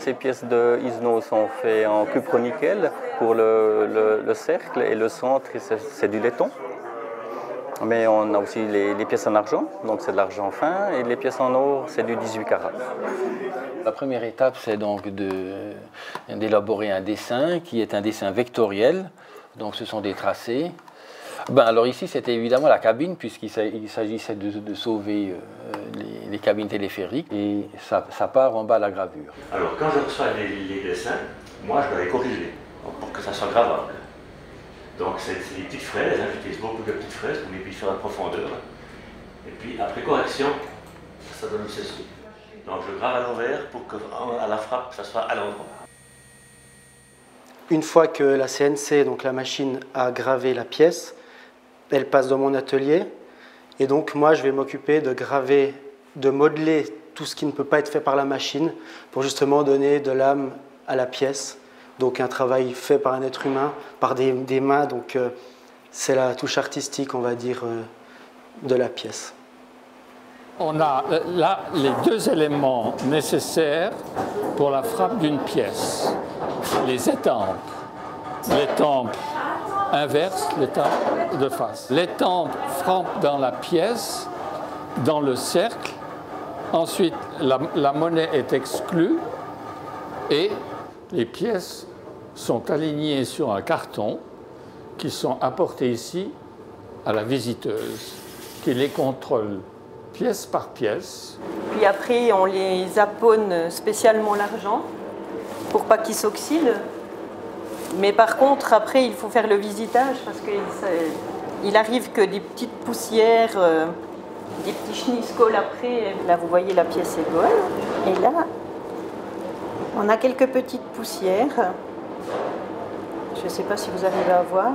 ces pièces de Isno sont faites en cupro-nickel pour le cercle, et le centre, c'est du laiton. Mais on a aussi les pièces en argent, donc c'est de l'argent fin, et les pièces en or, c'est du 18 carats. La première étape, c'est donc d'élaborer un dessin qui est un dessin vectoriel. Donc ce sont des tracés. Alors ici, c'était évidemment la cabine, puisqu'il s'agissait de sauver les cabines téléphériques. Et ça part en bas à la gravure. Alors quand je reçois les dessins, moi je dois les corriger pour que ça soit gravable. Donc c'est des petites fraises, j'utilise beaucoup de petites fraises pour les faire en profondeur. Et puis après correction, ça donne ceci. Donc je grave à l'envers pour qu'à la frappe, ça soit à l'endroit. Une fois que la CNC, donc la machine, a gravé la pièce, elle passe dans mon atelier. Et donc moi, je vais m'occuper de graver, de modeler tout ce qui ne peut pas être fait par la machine pour justement donner de l'âme à la pièce. Donc un travail fait par un être humain, par des mains. Donc c'est la touche artistique, on va dire, de la pièce. On a là les deux éléments nécessaires pour la frappe d'une pièce. Les étampes. L'étampe inverse, l'étampe de face. L'étampe frappe dans la pièce, dans le cercle. Ensuite, la monnaie est exclue et les pièces sont alignées sur un carton qui sont apportées ici à la visiteuse qui les contrôle pièce par pièce. Puis après, on les apponne spécialement l'argent pour pas qu'ils s'oxydent. Mais par contre, après, il faut faire le visitage parce qu'il arrive que des petites poussières, des petits schnisskols après. Là, vous voyez, la pièce est bonne. Et là, on a quelques petites poussières. Je ne sais pas si vous arrivez à voir.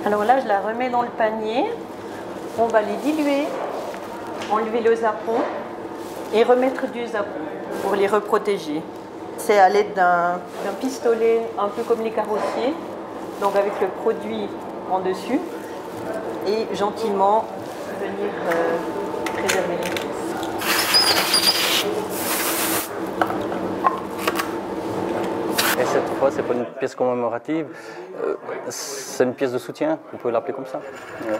Alors là, je la remets dans le panier. On va les diluer, enlever le zapon et remettre du zapon pour les reprotéger. C'est à l'aide d'un pistolet, un peu comme les carrossiers, donc avec le produit en dessus, et gentiment venir préserver les pièces. Et cette fois, c'est pas une pièce commémorative, c'est une pièce de soutien, on peut l'appeler comme ça. Ouais.